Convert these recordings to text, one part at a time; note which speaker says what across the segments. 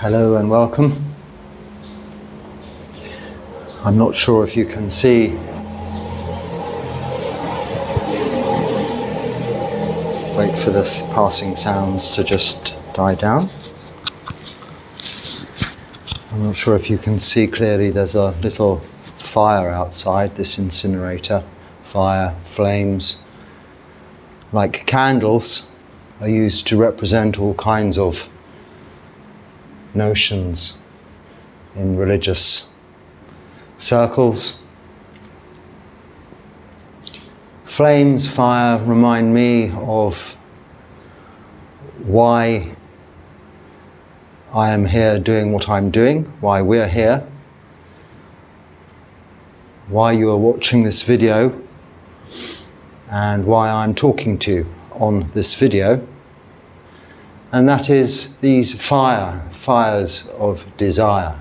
Speaker 1: Hello and welcome. I'm not sure if you can see wait for this passing sounds to just die down. I'm not sure if you can see clearly there's a little fire outside this incinerator. Fire, flames, like candles, are used to represent all kinds of notions in religious circles. Flames, fire remind me of why I am here doing what I'm doing, why we're here, why you are watching this video, and why I'm talking to you on this video. And that is these fires of desire,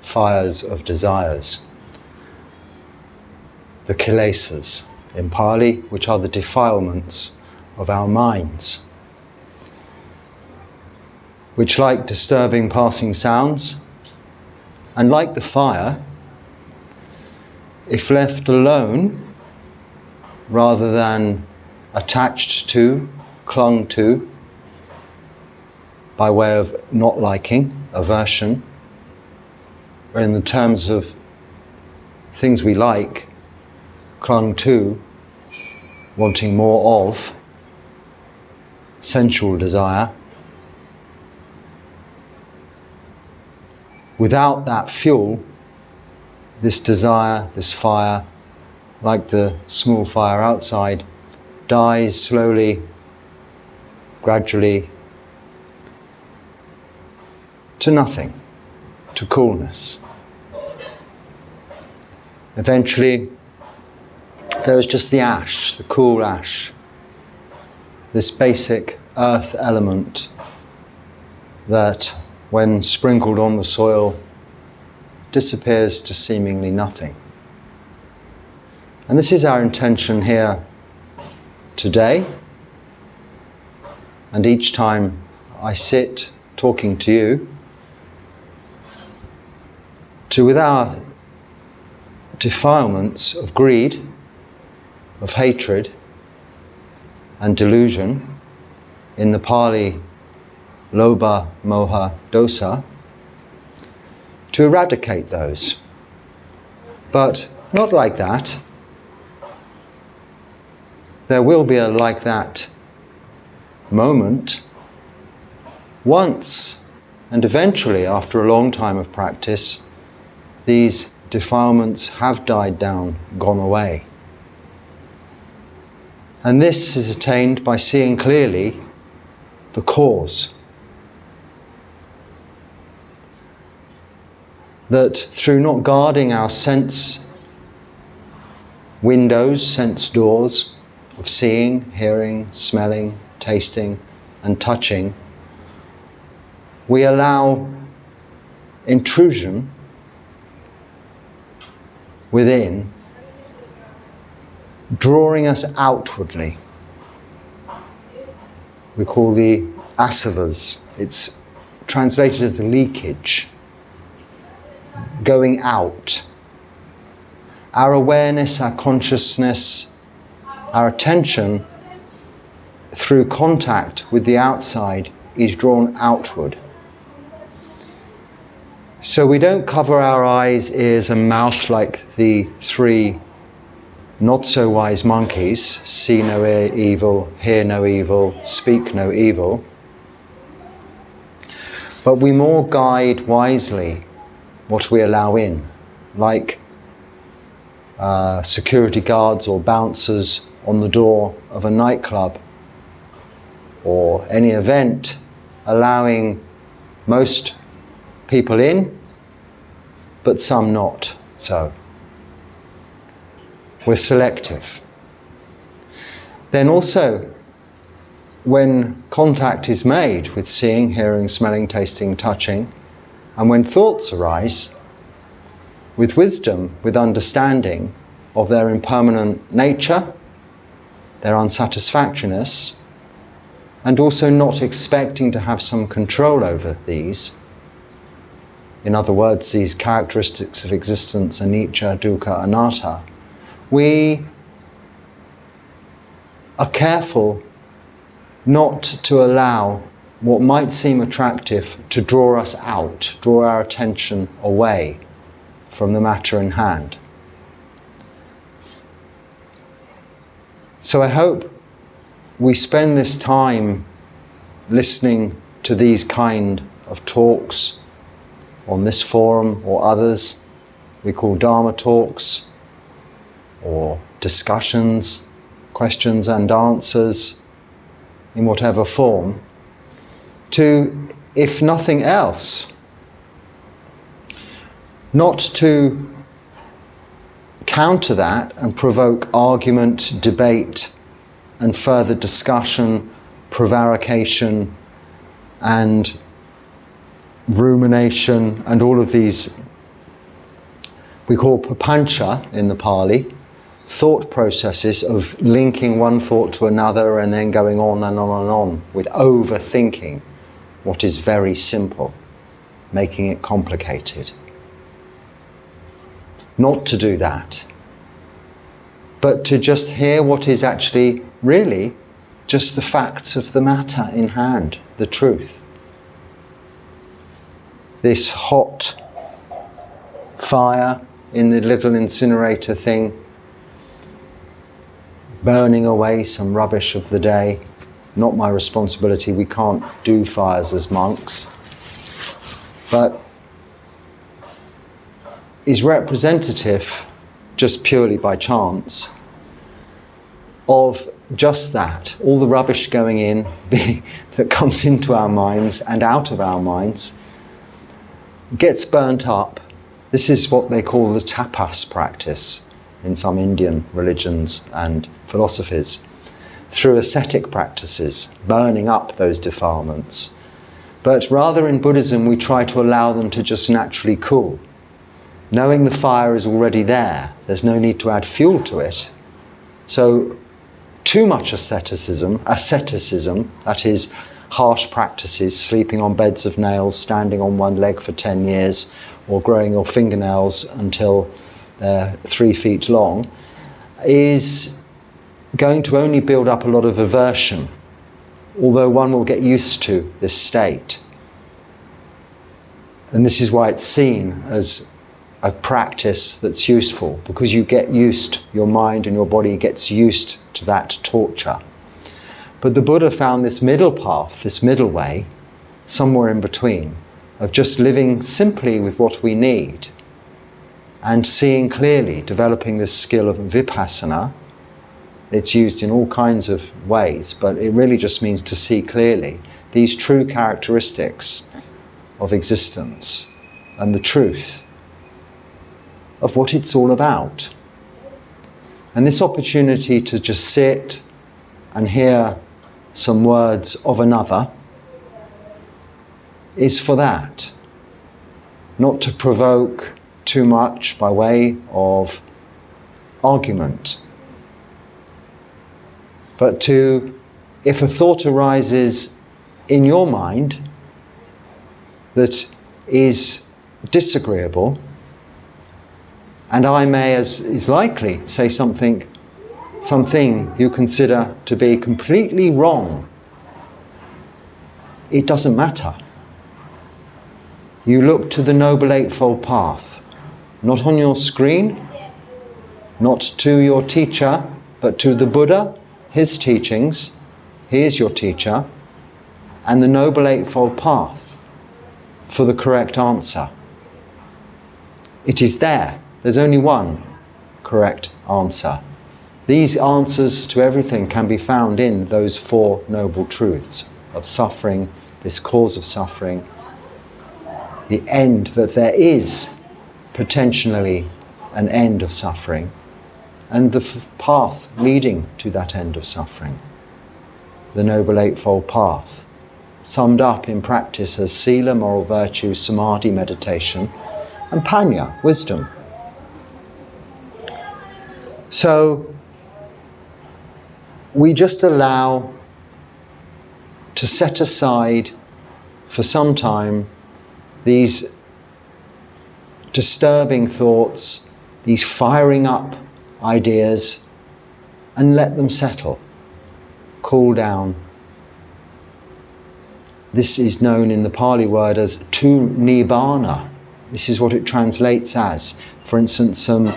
Speaker 1: fires of desires. The kilesas in Pali, which are the defilements of our minds, which, like disturbing passing sounds, and like the fire, if left alone, rather than attached to, clung to, by way of not liking, aversion, or in the terms of things we like, clung to, wanting more of, sensual desire. Without that fuel, this desire, this fire, like the small fire outside, dies slowly, gradually, to nothing, to coolness. Eventually, there is just the ash, the cool ash, this basic earth element that, when sprinkled on the soil, disappears to seemingly nothing. And this is our intention here today. And each time I sit talking to you, with our defilements of greed, of hatred and delusion, in the Pali, lobha, moha, dosa, to eradicate those. But not like that. There will be a like that moment once, and eventually, after a long time of practice, these defilements have died down, gone away. And this is attained by seeing clearly the cause. That through not guarding our sense windows, sense doors of seeing, hearing, smelling, tasting, and touching, we allow intrusion within, drawing us outwardly. We call the asavas. It's translated as leakage, going out. Our awareness, our consciousness, our attention through contact with the outside is drawn outward. So we don't cover our eyes, ears and mouth like the three not so wise monkeys: see no evil, hear no evil, speak no evil. But we more guide wisely what we allow in, like security guards or bouncers on the door of a nightclub or any event, allowing most people in, but some not so. We're selective. Then also, when contact is made with seeing, hearing, smelling, tasting, touching, and when thoughts arise, with wisdom, with understanding of their impermanent nature, their unsatisfactoriness, and also not expecting to have some control over these, in other words, these characteristics of existence, anicca, dukkha, anatta, we are careful not to allow what might seem attractive to draw us out, draw our attention away from the matter in hand. So I hope we spend this time listening to these kind of talks on this forum or others we call Dharma talks, or discussions, questions and answers in whatever form, to, if nothing else, not to counter that and provoke argument, debate and further discussion, prevarication and rumination and all of these we call papancha in the Pali, thought processes of linking one thought to another and then going on and on and on with overthinking what is very simple, making it complicated. Not to do that, but to just hear what is actually really just the facts of the matter in hand, the truth. This hot fire in the little incinerator thing, burning away some rubbish of the day, not my responsibility, we can't do fires as monks, but is representative, just purely by chance, of just that, all the rubbish going in that comes into our minds and out of our minds, gets burnt up. This is what they call the tapas practice in some Indian religions and philosophies, through ascetic practices, burning up those defilements. But rather in Buddhism, we try to allow them to just naturally cool. Knowing the fire is already there, there's no need to add fuel to it. So too much asceticism, that is harsh practices, sleeping on beds of nails, standing on one leg for 10 years, or growing your fingernails until they're 3 feet long, is going to only build up a lot of aversion, although one will get used to this state. And this is why it's seen as a practice that's useful, because you get used, your mind and your body gets used to that torture. But the Buddha found this middle path, this middle way, somewhere in between, of just living simply with what we need and seeing clearly, developing this skill of vipassana. It's used in all kinds of ways, but it really just means to see clearly these true characteristics of existence and the truth of what it's all about. And this opportunity to just sit and hear some words of another is for that, not to provoke too much by way of argument, but to, if a thought arises in your mind that is disagreeable, and I may, as is likely, say something you consider to be completely wrong, it doesn't matter. You look to the Noble Eightfold Path, not on your screen, not to your teacher, but to the Buddha, his teachings. He is your teacher, and the Noble Eightfold Path for the correct answer. It is there. There's only one correct answer. These answers to everything can be found in those four noble truths of suffering, this cause of suffering, the end, that there is potentially an end of suffering, and the path leading to that end of suffering. The Noble Eightfold Path, summed up in practice as sila, moral virtue, samadhi, meditation, and panya, wisdom. So we just allow to set aside for some time these disturbing thoughts, these firing up ideas, and let them settle, cool down. This is known in the Pali word as tu Nibbana. This is what it translates as. For instance, some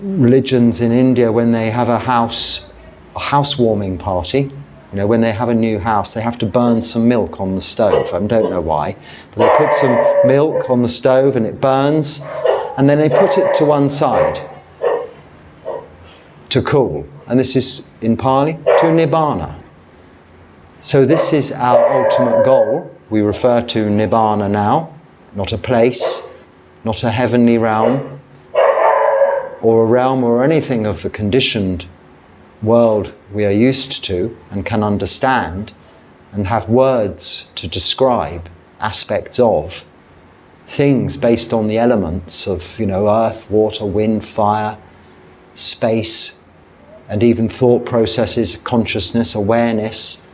Speaker 1: religions in India, when they have a housewarming party, when they have a new house, they have to burn some milk on the stove. I don't know why, but they put some milk on the stove and it burns, and then they put it to one side to cool. And this is, in Pali, tu Nibbana. So this is our ultimate goal. We refer to Nibbana now, not a place, not a heavenly realm, or a realm or anything of the conditioned world we are used to and can understand and have words to describe aspects of, things based on the elements of, earth, water, wind, fire, space, and even thought processes, consciousness, awareness.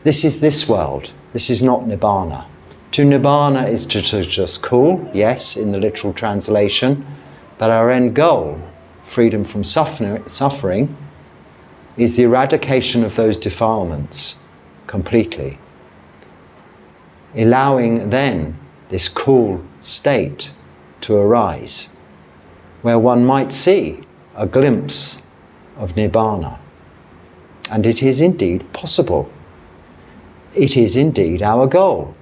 Speaker 1: This is this world. This is not Nibbana. To Nibbana is to just cool, yes, in the literal translation, but our end goal, freedom from suffering, is the eradication of those defilements completely, allowing then this cool state to arise, where one might see a glimpse of Nibbana. And it is indeed possible. It is indeed our goal.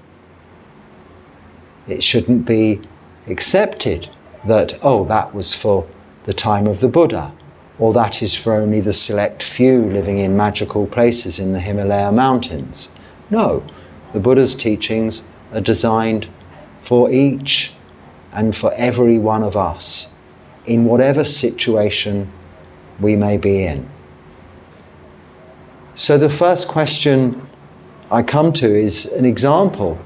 Speaker 1: It shouldn't be accepted that, that was for the time of the Buddha, or that is for only the select few living in magical places in the Himalaya mountains. No, the Buddha's teachings are designed for each and for every one of us, in whatever situation we may be in. So the first question I come to is an example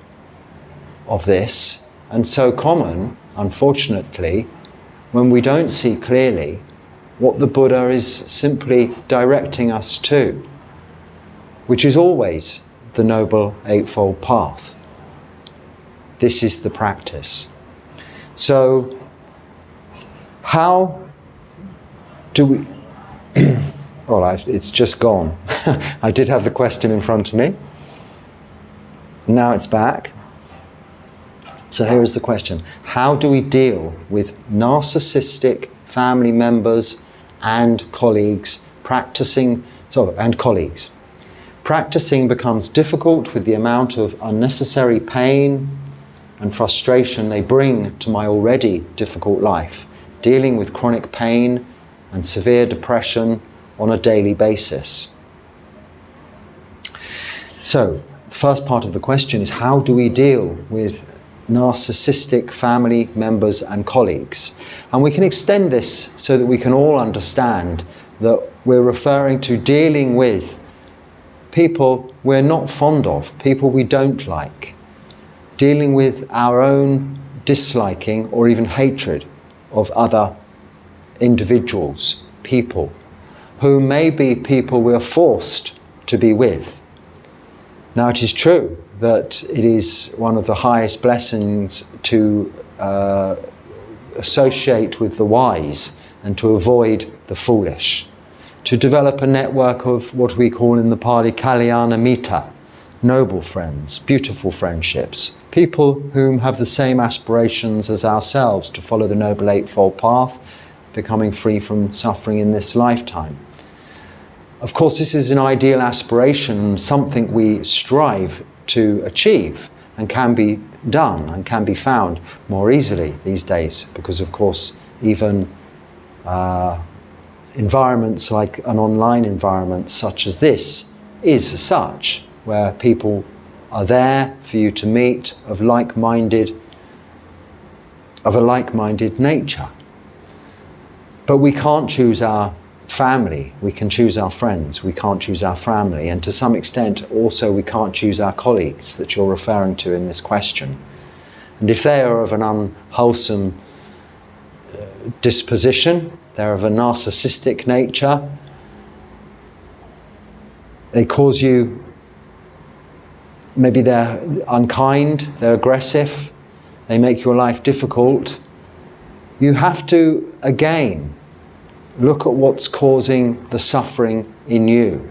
Speaker 1: of this, and so common, unfortunately, when we don't see clearly what the Buddha is simply directing us to, which is always the Noble Eightfold Path. This is the practice. So, how do we... well, it's just gone. I did have the question in front of me. Now it's back. So here is the question. How do we deal with narcissistic family members and colleagues practicing? Practicing becomes difficult with the amount of unnecessary pain and frustration they bring to my already difficult life, dealing with chronic pain and severe depression on a daily basis. So, the first part of the question is, how do we deal with narcissistic family members and colleagues? And we can extend this so that we can all understand that we're referring to dealing with people we're not fond of, people we don't like, dealing with our own disliking or even hatred of other individuals, people, who may be people we're forced to be with. Now, it is true that it is one of the highest blessings to associate with the wise and to avoid the foolish, to develop a network of what we call in the Pali Kalyana Mita, noble friends, beautiful friendships, people whom have the same aspirations as ourselves to follow the Noble Eightfold Path, becoming free from suffering in this lifetime. Of course, this is an ideal aspiration, something we strive to achieve, and can be done and can be found more easily these days, because of course even environments like an online environment such as this is such, where people are there for you to meet of a like-minded nature. But we can't choose our family, we can choose our friends, we can't choose our family, and to some extent also we can't choose our colleagues that you're referring to in this question. And if they are of an unwholesome disposition, they're of a narcissistic nature, they cause you, maybe they're unkind, they're aggressive, they make your life difficult, you have to, again, look at what's causing the suffering in you.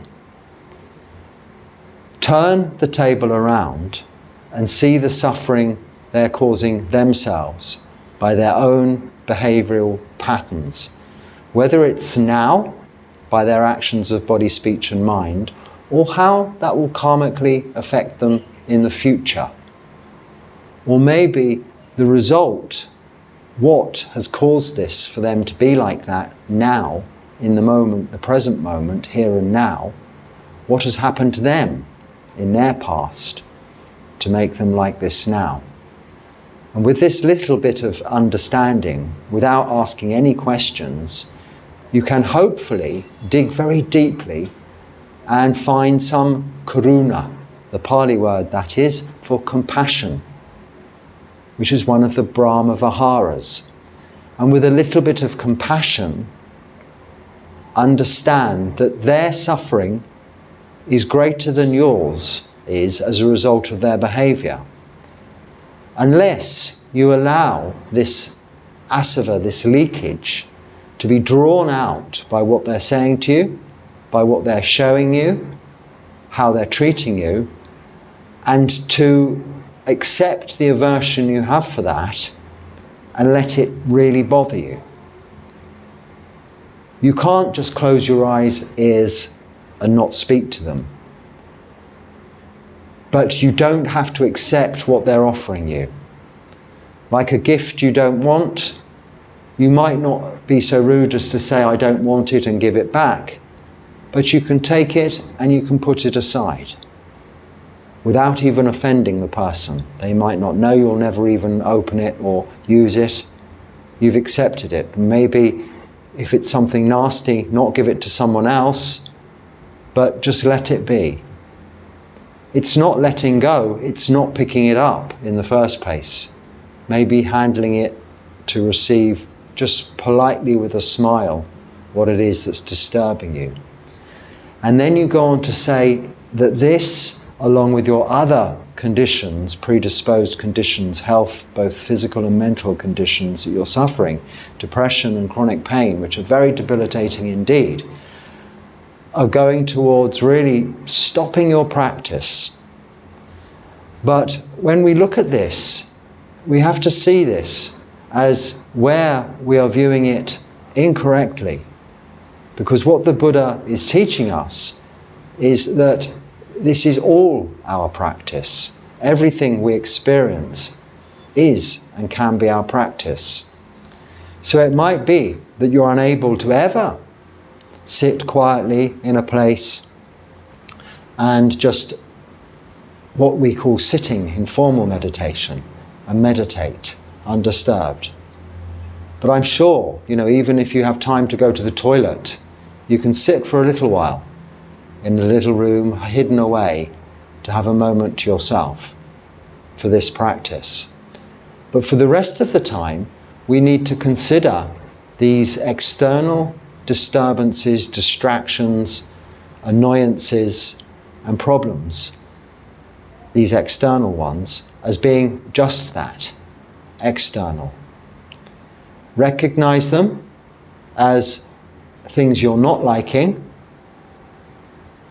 Speaker 1: Turn the table around and see the suffering they're causing themselves by their own behavioral patterns. Whether it's now, by their actions of body, speech and mind, or how that will karmically affect them in the future. Or maybe the result, what has caused this for them to be like that now, in the moment, the present moment, here and now, what has happened to them in their past to make them like this now. And with this little bit of understanding, without asking any questions, you can hopefully dig very deeply and find some karuna, the Pali word that is for compassion, which is one of the Brahma Viharas. And with a little bit of compassion, understand that their suffering is greater than yours is as a result of their behavior. Unless you allow this asava, this leakage, to be drawn out by what they're saying to you, by what they're showing you, how they're treating you, and to accept the aversion you have for that and let it really bother you. You can't just close your eyes, ears, and not speak to them. But you don't have to accept what they're offering you. Like a gift you don't want, you might not be so rude as to say, I don't want it, and give it back. But you can take it and you can put it aside without even offending the person. They might not know, you'll never even open it or use it. You've accepted it. Maybe if it's something nasty, not give it to someone else, but just let it be. It's not letting go, it's not picking it up in the first place. Maybe handling it to receive just politely with a smile what it is that's disturbing you. And then you go on to say that this, along with your other conditions, predisposed conditions, health, both physical and mental conditions that you're suffering, depression and chronic pain, which are very debilitating indeed, are going towards really stopping your practice. But when we look at this, we have to see this as where we are viewing it incorrectly. Because what the Buddha is teaching us is that this is all our practice. Everything we experience is and can be our practice. So it might be that you're unable to ever sit quietly in a place and just what we call sitting in formal meditation and meditate undisturbed. But I'm sure, even if you have time to go to the toilet, you can sit for a little while in a little room hidden away to have a moment to yourself for this practice. But for the rest of the time, we need to consider these external disturbances, distractions, annoyances, and problems, these external ones, as being just that, external. Recognize them as things you're not liking,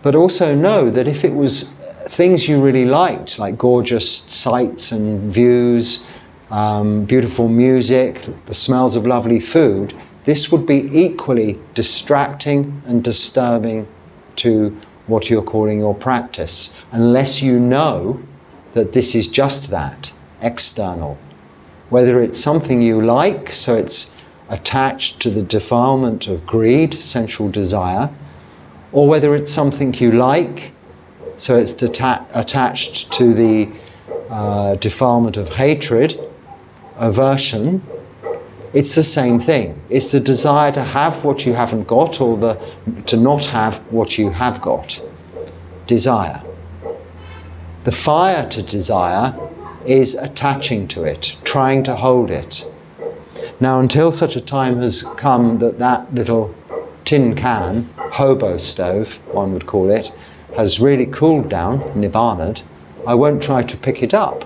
Speaker 1: but also know that if it was things you really liked, like gorgeous sights and views, beautiful music, the smells of lovely food, this would be equally distracting and disturbing to what you're calling your practice, unless you know that this is just that, external. Whether it's something you like, so it's attached to the defilement of greed, sensual desire, or whether it's something you like, so it's attached to the defilement of hatred, aversion. It's the same thing. It's the desire to have what you haven't got, or to not have what you have got. Desire. The fire to desire is attaching to it, trying to hold it. Now, until such a time has come that little tin can, hobo stove, one would call it, has really cooled down, Nibbana, I won't try to pick it up.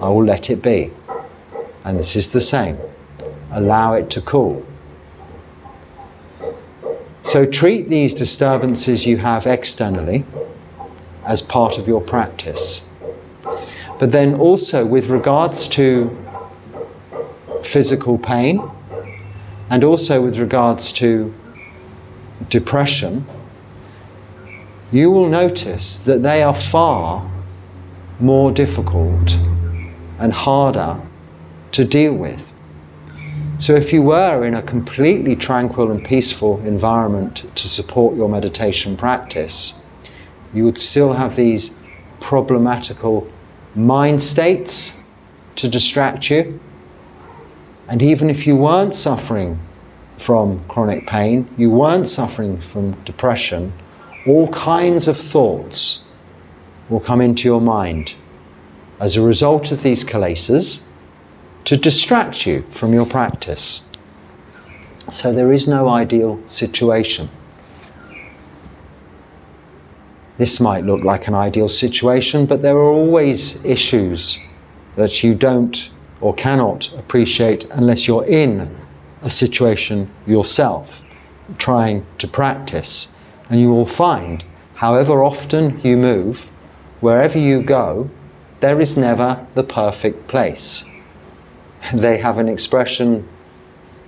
Speaker 1: I will let it be. And this is the same. Allow it to cool. So treat these disturbances you have externally as part of your practice. But then also with regards to physical pain and also with regards to depression, you will notice that they are far more difficult and harder to deal with. So if you were in a completely tranquil and peaceful environment to support your meditation practice, you would still have these problematical mind states to distract you. And even if you weren't suffering from chronic pain, you weren't suffering from depression, all kinds of thoughts will come into your mind as a result of these kilesas to distract you from your practice. So there is no ideal situation. This might look like an ideal situation, but there are always issues that you don't or cannot appreciate unless you're in a situation yourself, trying to practice. And you will find, however often you move, wherever you go, there is never the perfect place. They have an expression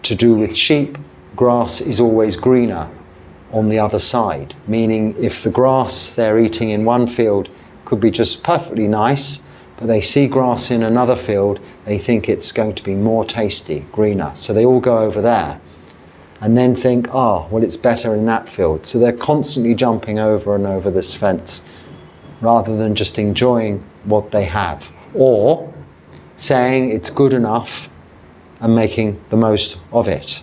Speaker 1: to do with sheep: grass is always greener on the other side. Meaning, if the grass they're eating in one field could be just perfectly nice, but they see grass in another field, they think it's going to be more tasty, greener. So they all go over there and then think, well, it's better in that field. So they're constantly jumping over and over this fence rather than just enjoying what they have, or saying it's good enough and making the most of it.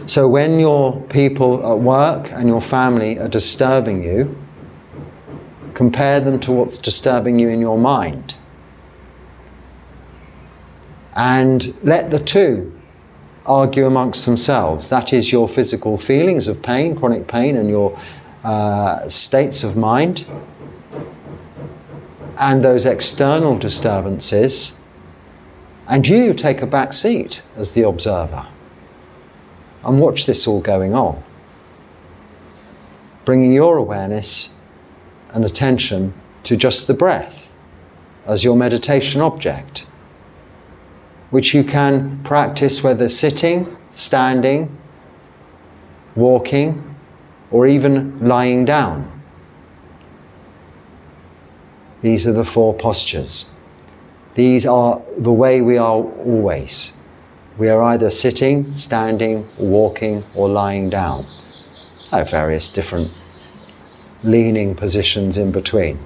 Speaker 1: So when your people at work and your family are disturbing you, compare them to what's disturbing you in your mind. And let the two argue amongst themselves. That is, your physical feelings of pain, chronic pain, and your states of mind, and those external disturbances, and you take a back seat as the observer and watch this all going on, bringing your awareness and attention to just the breath as your meditation object, which you can practice whether sitting, standing, walking, or even lying down. These are the 4 postures. These are the way we are always. We are either sitting, standing, walking, or lying down. There are various different leaning positions in between,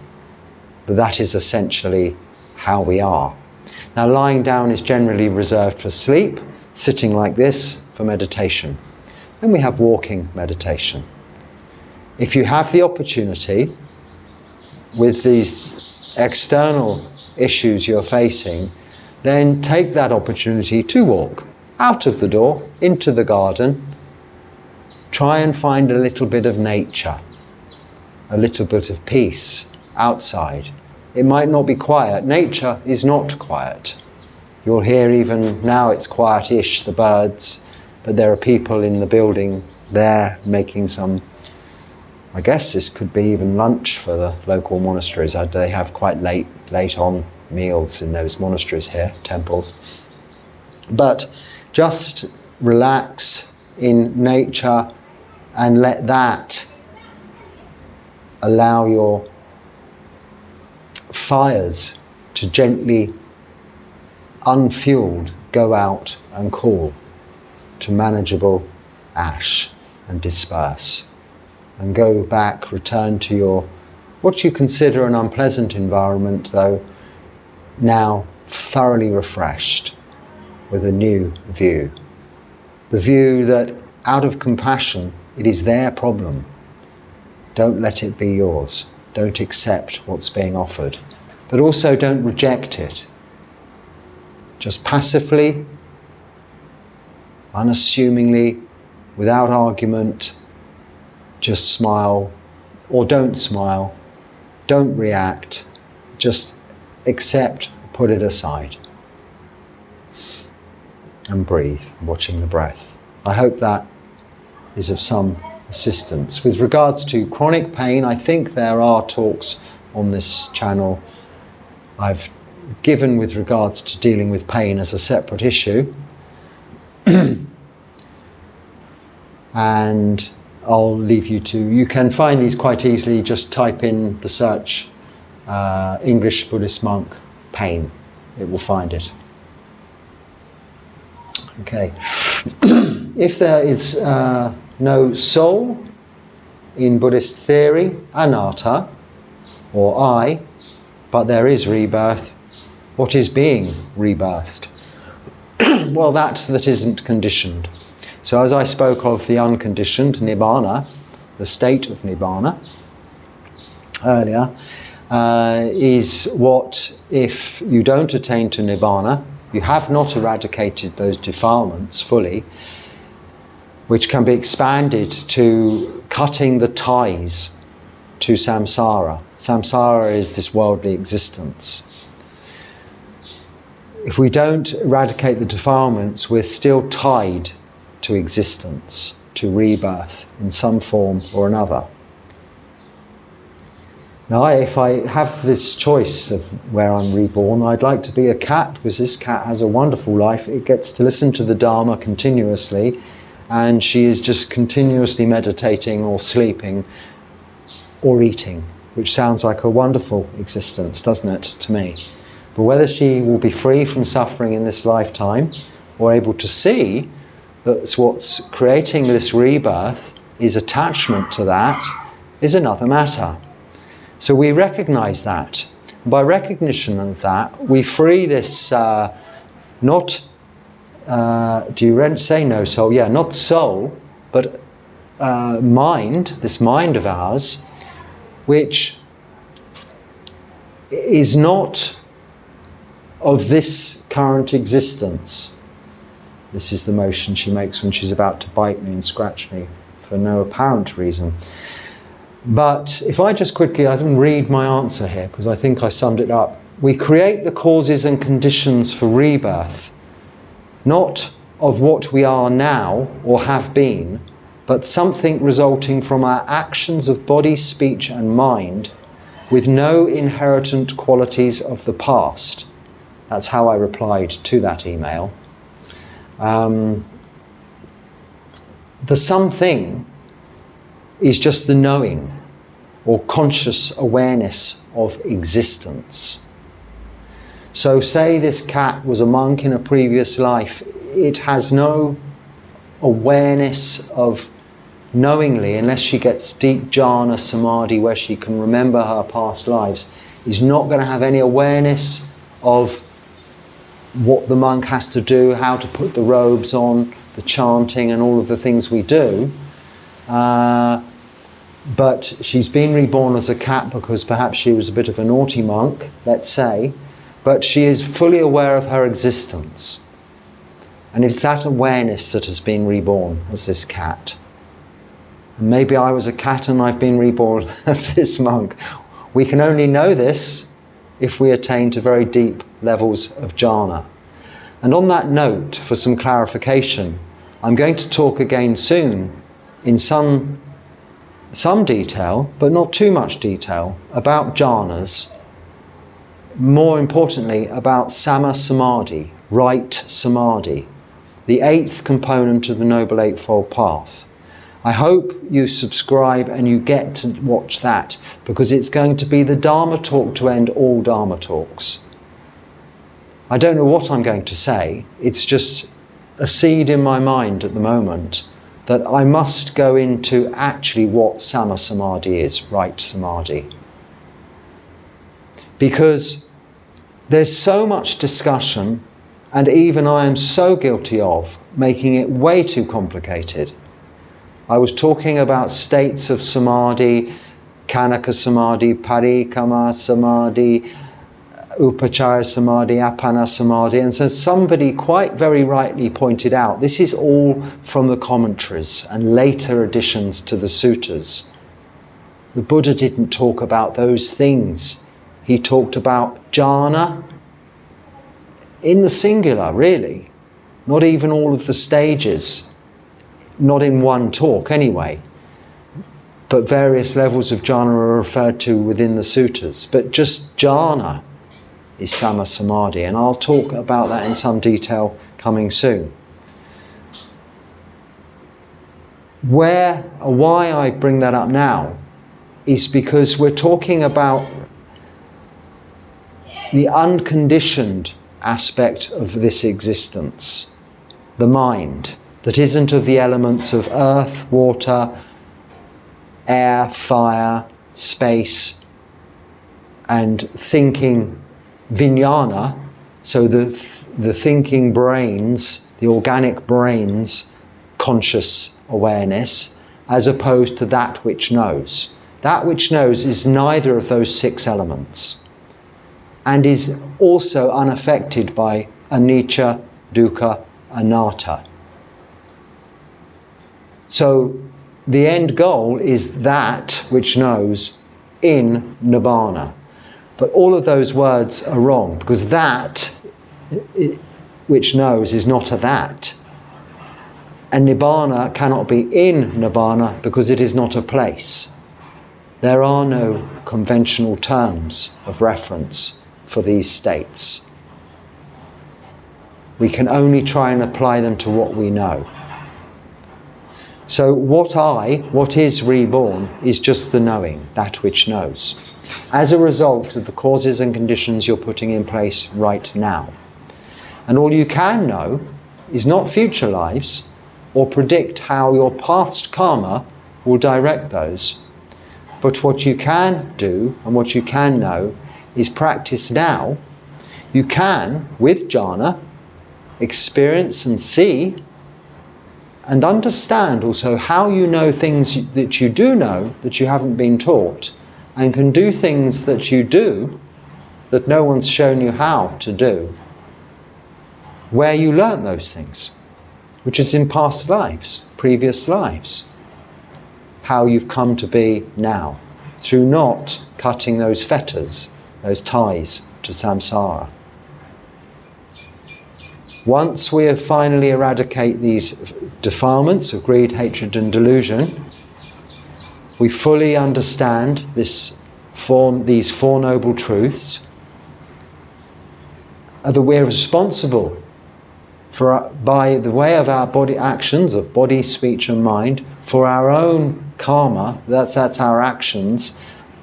Speaker 1: but that is essentially how we are. Now, lying down is generally reserved for sleep, sitting like this for meditation. Then we have walking meditation. If you have the opportunity with these external issues you're facing, then take that opportunity to walk out of the door into the garden. Try and find a little bit of nature, a little bit of peace outside. It might not be quiet. Nature is not quiet. You'll hear even now it's quiet-ish, the birds, but there are people in the building there making some, I guess this could be even lunch for the local monasteries. They have quite late on meals in those monasteries here, temples. But just relax in nature and let that allow your fires to gently, unfueled, go out and cool to manageable ash and disperse. And go back, return to your, what you consider an unpleasant environment, though now thoroughly refreshed with a new view. The view that out of compassion, it is their problem. Don't let it be yours. Don't accept what's being offered. But also don't reject it. Just passively, unassumingly, without argument, just smile, or don't smile, don't react, just accept, put it aside. and breathe, watching the breath. I hope that is of some assistance. With regards to chronic pain, I think there are talks on this channel I've given with regards to dealing with pain as a separate issue. And I'll leave you to, you can find these quite easily, just type in the search English Buddhist Monk pain, it will find it. Okay. If there is no soul in Buddhist theory, anatta, or I, but there is rebirth, what is being rebirthed? Well, that isn't conditioned. So as I spoke of the unconditioned Nibbana, the state of Nibbana earlier, is what, if you don't attain to Nibbana, you have not eradicated those defilements fully, which can be expanded to cutting the ties to samsara. Samsara is this worldly existence. If we don't eradicate the defilements, we're still tied to existence, to rebirth in some form or another. Now, if I have this choice of where I'm reborn, I'd like to be a cat, because this cat has a wonderful life. It gets to listen to the Dharma continuously, and she is just continuously meditating or sleeping or eating, which sounds like a wonderful existence, doesn't it, to me? But whether she will be free from suffering in this lifetime, or able to see that what's creating this rebirth is attachment to that, is another matter. So we recognize that. By recognition of that, we free this not, do you say no soul? Yeah, not soul, but mind, this mind of ours, which is not of this current existence. This is the motion she makes when she's about to bite me and scratch me for no apparent reason. But if I just quickly, I didn't read my answer here because I think I summed it up. We create the causes and conditions for rebirth, not of what we are now or have been, but something resulting from our actions of body, speech and mind with no inherent qualities of the past. That's how I replied to that email. The something is just the knowing or conscious awareness of existence. So say this cat was a monk in a previous life, it has no awareness of knowingly, unless she gets deep jhana samadhi where she can remember her past lives, is not going to have any awareness of what the monk has to do, how to put the robes on, the chanting and all of the things we do. But she's been reborn as a cat because perhaps she was a bit of a naughty monk, let's say, but she is fully aware of her existence. And it's that awareness that has been reborn as this cat. And maybe I was a cat and I've been reborn as this monk. We can only know this if we attain to very deep levels of jhana. And on that note, for some clarification, I'm going to talk again soon in some detail, but not too much detail, about jhanas. More importantly, about samma samadhi, right samadhi, the 8th component of the Noble Eightfold Path. I hope you subscribe and you get to watch that, because it's going to be the Dharma talk to end all Dharma talks. I don't know what I'm going to say, it's just a seed in my mind at the moment that I must go into actually what samma samadhi is, right samadhi. Because there's so much discussion, and even I am so guilty of making it way too complicated. I was talking about states of samadhi, Kanaka samadhi, parikama samadhi, upachara samadhi, apana samadhi, and so somebody quite very rightly pointed out this is all from the commentaries and later additions to the suttas. The Buddha didn't talk about those things. He talked about jhana in the singular, really, not even all of the stages, not in one talk anyway, but various levels of jhana are referred to within the suttas. But just jhana is sama samadhi, and I'll talk about that in some detail coming soon. Why I bring that up now is because we're talking about the unconditioned aspect of this existence, the mind, that isn't of the elements of earth, water, air, fire, space, and thinking vijnana, so the thinking brains, the organic brains, conscious awareness, as opposed to that which knows. That which knows is neither of those 6 elements and is also unaffected by anicca, dukkha, anatta. So the end goal is that which knows in Nibbana. But all of those words are wrong, because that which knows is not a that. And Nibbana cannot be in Nibbana because it is not a place. There are no conventional terms of reference for these states. We can only try and apply them to what we know. So what is reborn is just the knowing, that which knows, as a result of the causes and conditions you're putting in place right now. And all you can know is not future lives, or predict how your past karma will direct those. But what you can do, and what you can know, is practice now. You can, with jhana, experience and see, and understand also how you know things that you do know that you haven't been taught, and can do things that you do that no one's shown you how to do, where you learnt those things, which is in past lives, previous lives. How you've come to be now, through not cutting those fetters, those ties to samsara. Once we have finally eradicate these defilements of greed, hatred and delusion, we fully understand these 4 noble truths, that we're responsible by the way of our body actions, of body, speech and mind, for our own karma. That's our actions.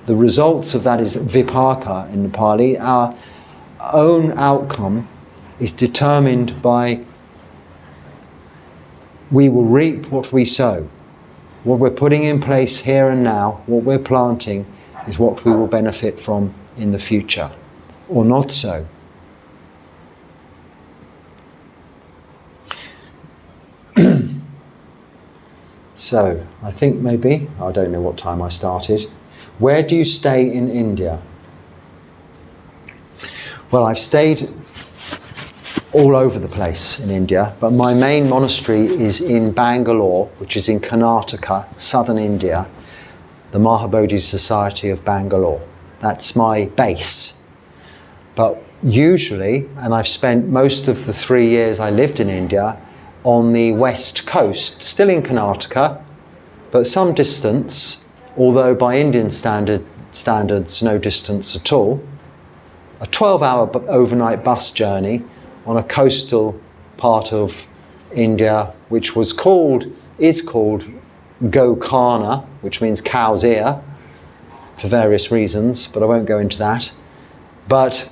Speaker 1: The results of that is vipaka in Nepali. Our own outcome is determined by, we will reap what we sow. What we're putting in place here and now, what we're planting, is what we will benefit from in the future, or not so. So, I think maybe, I don't know what time I started. Where do you stay in India? Well, I've stayed all over the place in India, but my main monastery is in Bangalore, which is in Karnataka, southern India, the Mahabodhi Society of Bangalore. That's my base. But usually, and I've spent most of the 3 years I lived in India, on the west coast, still in Karnataka, but some distance, although by Indian standards no distance at all, a 12-hour overnight bus journey on a coastal part of India, which is called Gokarna, which means cow's ear, for various reasons, but I won't go into that. But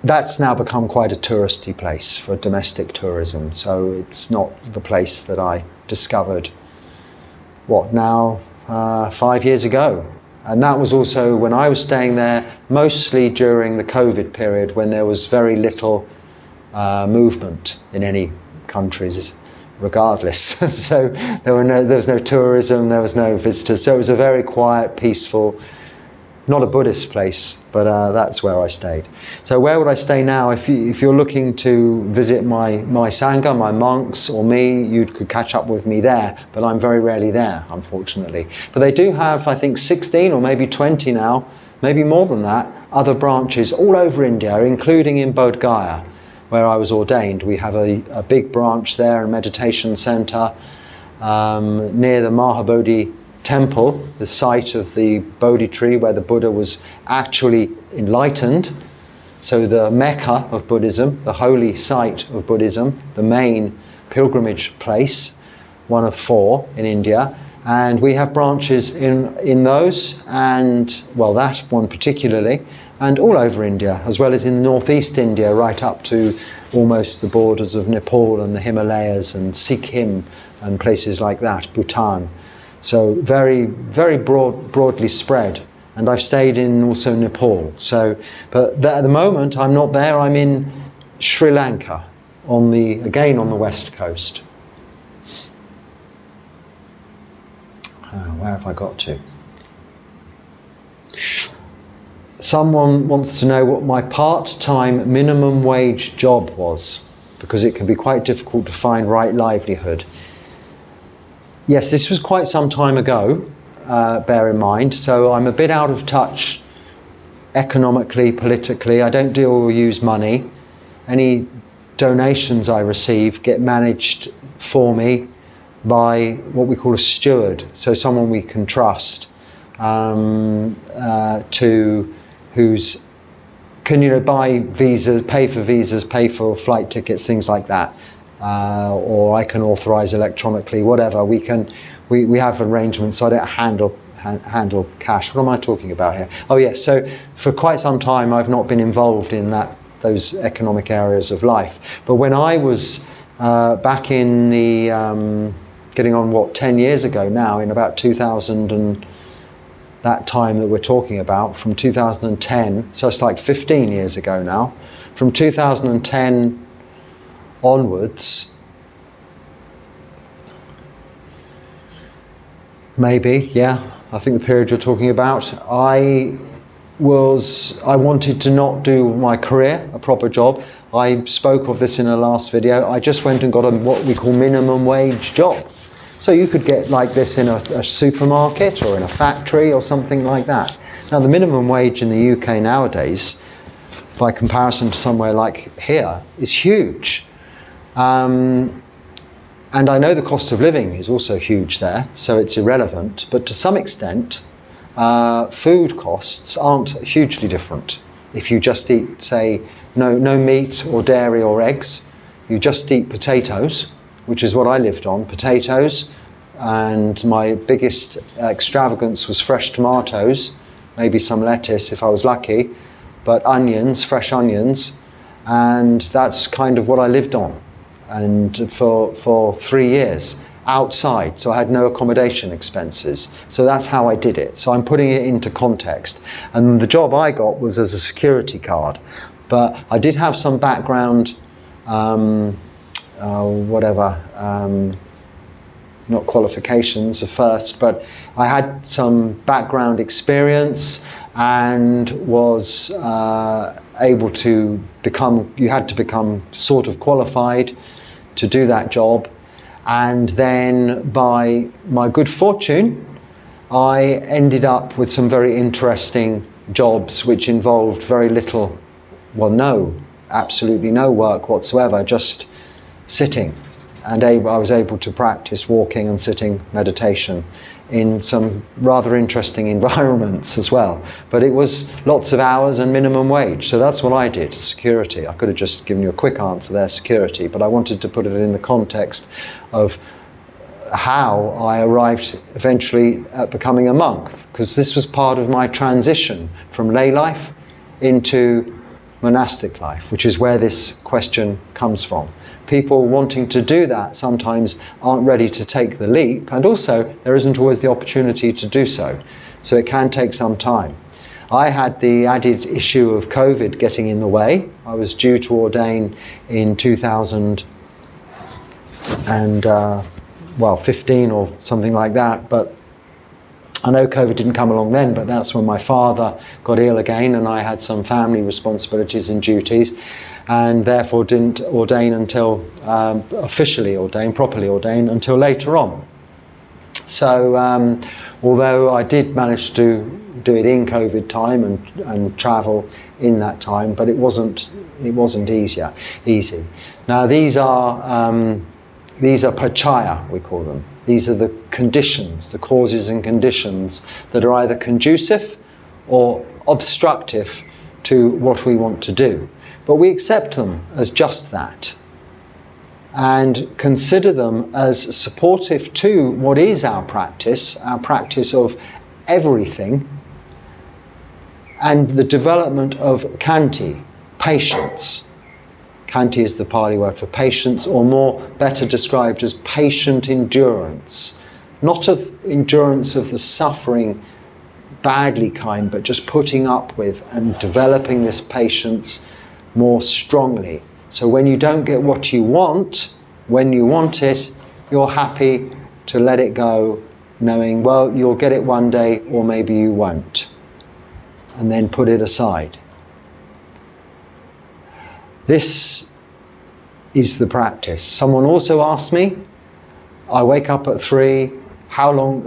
Speaker 1: that's now become quite a touristy place for domestic tourism, so it's not the place that I discovered, 5 years ago. And that was also when I was staying there, mostly during the COVID period, when there was very little movement in any countries, regardless. So there was no tourism, there was no visitors. So it was a very quiet, peaceful, not a Buddhist place, but that's where I stayed. So where would I stay now? If you're looking to visit my Sangha, my monks, or me, you could catch up with me there, but I'm very rarely there, unfortunately. But they do have, I think, 16 or maybe 20 now, maybe more than that, other branches all over India, including in Bodh Gaya. where I was ordained. We have a big branch there, a meditation center near the Mahabodhi temple, the site of the Bodhi tree where the Buddha was actually enlightened. So the Mecca of Buddhism, the holy site of Buddhism, the main pilgrimage place, one of 4 in India. And we have branches in those, and, well, that one particularly, and all over India, as well as in northeast India, right up to almost the borders of Nepal and the Himalayas and Sikkim and places like that, Bhutan. So very, very broadly spread. And I've stayed in also Nepal. So, but at the moment I'm not there. I'm in Sri Lanka, again on the west coast. Where have I got to? Someone wants to know what my part-time minimum wage job was, because it can be quite difficult to find right livelihood. Yes, this was quite some time ago, bear in mind, so I'm a bit out of touch economically, politically. I don't deal or use money. Any donations I receive get managed for me by what we call a steward, so someone we can trust, who's can buy visas, pay for visas, pay for flight tickets, things like that, or I can authorize electronically, whatever. We have arrangements, so I don't handle cash. What am I talking about here? Oh yes, so for quite some time I've not been involved in those economic areas of life. But when I was back in the getting on 10 years ago now, in about 2000 and that time that we're talking about, from 2010, so it's like 15 years ago now, from 2010 onwards, maybe, yeah, I think the period you're talking about, I wanted to not do my career, a proper job. I spoke of this in a last video. I just went and got what we call minimum wage job. So you could get like this in a supermarket or in a factory or something like that. Now the minimum wage in the UK nowadays, by comparison to somewhere like here, is huge. And I know the cost of living is also huge there, so it's irrelevant. But to some extent, food costs aren't hugely different. If you just eat, say, no meat or dairy or eggs, you just eat potatoes, which is what I lived on, potatoes, and my biggest extravagance was fresh tomatoes, maybe some lettuce if I was lucky, but onions, fresh onions, and that's kind of what I lived on, and for 3 years. Outside, so I had no accommodation expenses. So that's how I did it. So I'm putting it into context. And the job I got was as a security guard. But I did have some background, not qualifications at first, but I had some background experience and was able to you had to become sort of qualified to do that job. And then by my good fortune, I ended up with some very interesting jobs which involved very little, absolutely no work whatsoever, just sitting. And I was able to practice walking and sitting meditation in some rather interesting environments as well. But it was lots of hours and minimum wage. So that's what I did, security. I could have just given you a quick answer there, security, but I wanted to put it in the context of how I arrived eventually at becoming a monk, because this was part of my transition from lay life into monastic life, which is where this question comes from. People wanting to do that sometimes aren't ready to take the leap, and also there isn't always the opportunity to do so. So it can take some time. I had the added issue of COVID getting in the way. I was due to ordain in 2015 or something like that, but I know COVID didn't come along then, but that's when my father got ill again and I had some family responsibilities and duties, and therefore didn't ordain until, properly ordain until later on. So although I did manage to do it in COVID time and travel in that time, but it wasn't easy. Now these are pachaya, we call them. These are the conditions, the causes and conditions that are either conducive or obstructive to what we want to do. But we accept them as just that and consider them as supportive to what is our practice of everything, and the development of khanti, patience. Khanti is the Pali word for patience, or more better described as patient endurance. Not of endurance of the suffering badly kind, but just putting up with and developing this patience more strongly. So when you don't get what you want, when you want it, you're happy to let it go, knowing, well, you'll get it one day, or maybe you won't. And then put it aside. This is the practice. Someone also asked me, I wake up at 3, how long,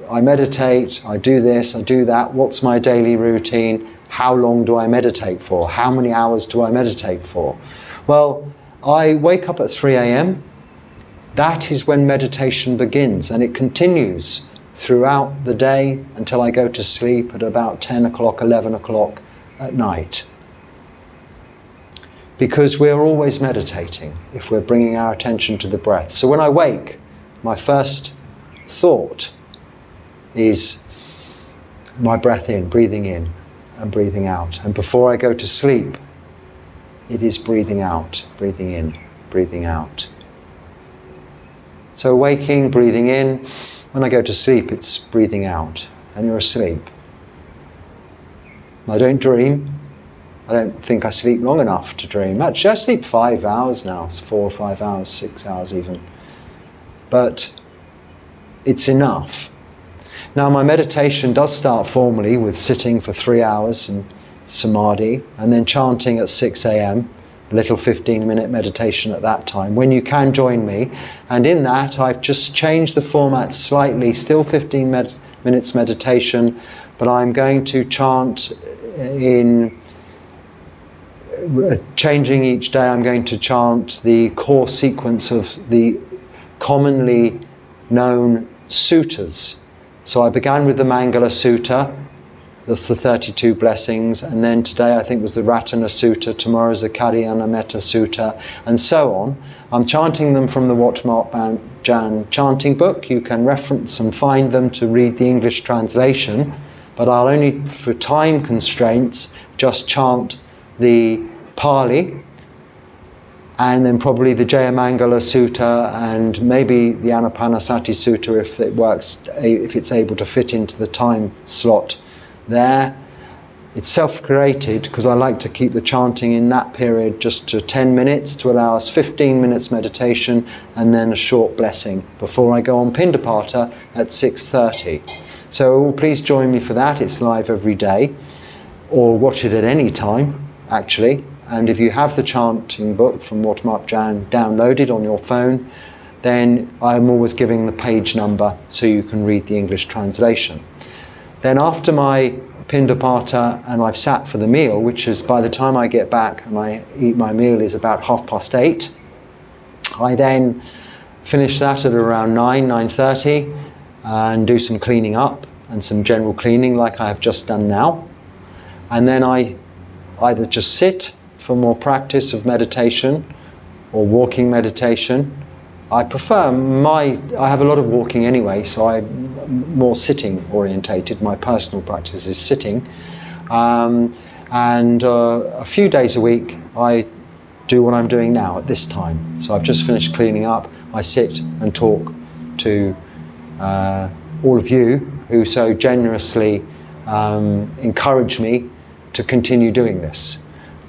Speaker 1: I meditate, I do this, I do that, what's my daily routine, how long do I meditate for, how many hours do I meditate for? Well, I wake up at 3 a.m. That is when meditation begins, and it continues throughout the day until I go to sleep at about 10 o'clock, 11 o'clock at night. Because we're always meditating if we're bringing our attention to the breath. So when I wake, my first thought is my breath in, breathing in and breathing out. And before I go to sleep, it is breathing out, breathing in, breathing out. So waking, breathing in. When I go to sleep, it's breathing out, and you're asleep. I don't dream. I don't think I sleep long enough to dream. Actually, I sleep 5 hours now. It's 4 or 5 hours, 6 hours even. But it's enough. Now, my meditation does start formally with sitting for 3 hours and samadhi, and then chanting at 6 a.m., a little 15-minute meditation at that time, when you can join me. And in that, I've just changed the format slightly, still 15 minutes meditation, but I'm going to chant in, changing each day, I'm going to chant the core sequence of the commonly known suttas. So I began with the Mangala Sutta, that's the 32 blessings, and then today I think was the Ratana Sutta, tomorrow's the Kalyana Metta Sutta, and so on. I'm chanting them from the Wat Mark Jan chanting book. You can reference and find them to read the English translation, but I'll only, for time constraints, just chant the Pali, and then probably the Jayamangala Sutta, and maybe the Anapanasati Sutta if it works, if it's able to fit into the time slot there. It's self-created because I like to keep the chanting in that period just to 10 minutes to allow us 15 minutes meditation and then a short blessing before I go on Pindapata at 6:30. So please join me for that. It's live every day, or watch it at any time actually. And if you have the chanting book from Wat Mark Jan downloaded on your phone, then I'm always giving the page number so you can read the English translation. Then after my Pindapata and I've sat for the meal, which is by the time I get back and I eat my meal is about 8:30, I then finish that at around 9:30 and do some cleaning up and some general cleaning like I have just done now. And then I either just sit for more practice of meditation or walking meditation. I prefer I have a lot of walking anyway, so I'm more sitting orientated. My personal practice is sitting. And a few days a week I do what I'm doing now at this time. So I've just finished cleaning up. I sit and talk to all of you who so generously encourage me to continue doing this.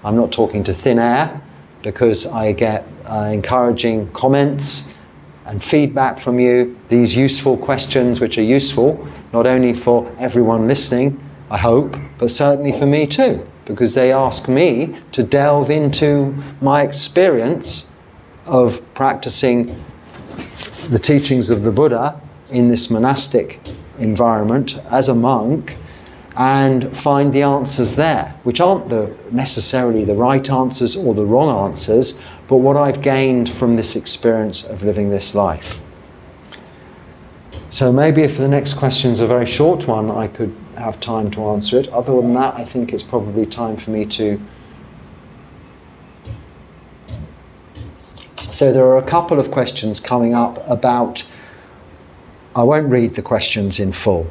Speaker 1: I'm not talking to thin air because I get encouraging comments and feedback from you, these useful questions which are useful not only for everyone listening, I hope, but certainly for me too, because they ask me to delve into my experience of practicing the teachings of the Buddha in this monastic environment as a monk and find the answers there, which aren't necessarily the right answers or the wrong answers, but what I've gained from this experience of living this life. So maybe if the next question's a very short one, I could have time to answer it. Other than that, I think it's probably time for me to... So there are a couple of questions coming up about... I won't read the questions in full,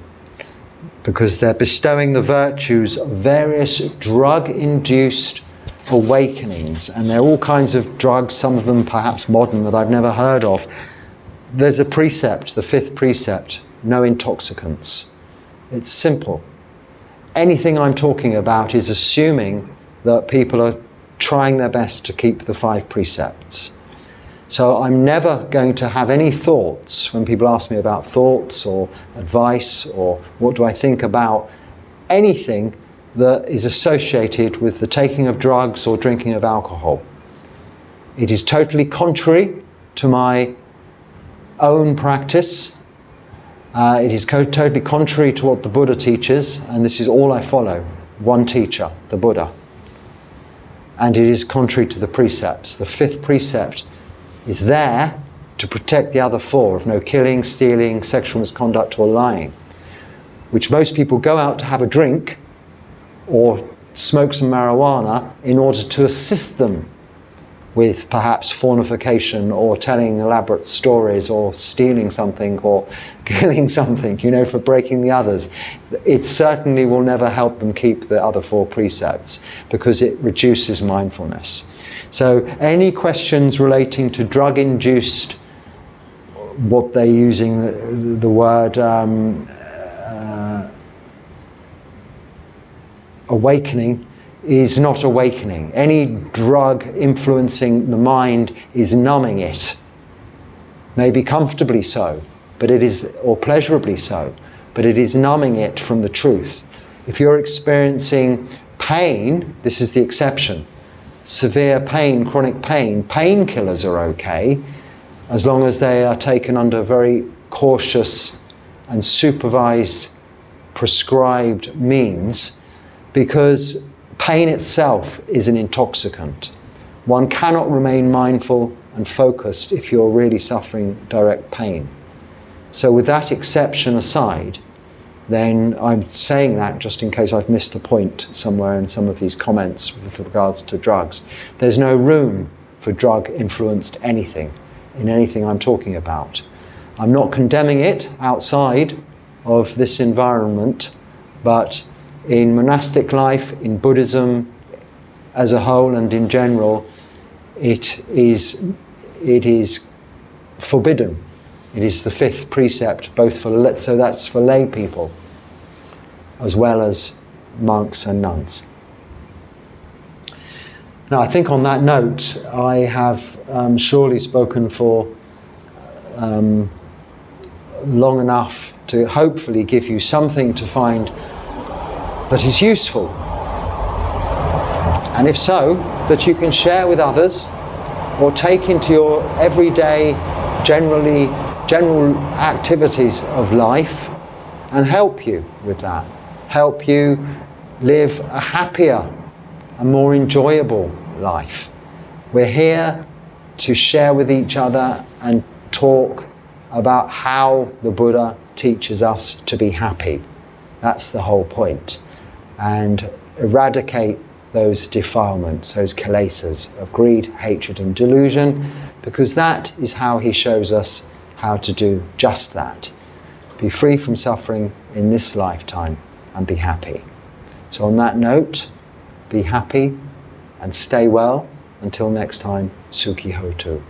Speaker 1: because they're bestowing the virtues of various drug-induced awakenings, and there are all kinds of drugs, some of them perhaps modern, that I've never heard of. There's a precept, the 5th precept, no intoxicants. It's simple. Anything I'm talking about is assuming that people are trying their best to keep the 5 precepts. So I'm never going to have any thoughts when people ask me about thoughts or advice or what do I think about anything that is associated with the taking of drugs or drinking of alcohol. It is totally contrary to my own practice. It is totally contrary to what the Buddha teaches, and this is all I follow. One teacher, the Buddha. And it is contrary to the precepts. The 5th precept is there to protect the other 4 of no killing, stealing, sexual misconduct or lying, which most people go out to have a drink or smoke some marijuana in order to assist them with perhaps fornication or telling elaborate stories or stealing something or killing something, you know, for breaking the others. It certainly will never help them keep the other 4 precepts because it reduces mindfulness. So any questions relating to drug-induced, what they're using the word awakening, is not awakening. Any drug influencing the mind is numbing it. Maybe comfortably so, but it is, or pleasurably so, but it is numbing it from the truth. If you're experiencing pain, this is the exception. Severe pain, chronic pain, painkillers are okay, as long as they are taken under very cautious and supervised, prescribed means, because pain itself is an intoxicant. One cannot remain mindful and focused if you're really suffering direct pain. So with that exception aside, then I'm saying that just in case I've missed a point somewhere in some of these comments with regards to drugs. There's no room for drug-influenced anything in anything I'm talking about. I'm not condemning it outside of this environment, but in monastic life, in Buddhism as a whole and in general, it is forbidden. It is the 5th precept, both for, so that's for lay people, as well as monks and nuns. Now, I think on that note, I have surely spoken for long enough to hopefully give you something to find that is useful. And if so, that you can share with others or take into your everyday, general activities of life and help you with that. Help you live a happier and more enjoyable life. We're here to share with each other and talk about how the Buddha teaches us to be happy. That's the whole point. And eradicate those defilements, those kilesas of greed, hatred and delusion, because that is how he shows us how to do just that. Be free from suffering in this lifetime and be happy. So on that note, be happy and stay well. Until next time, Sukhi Hotu.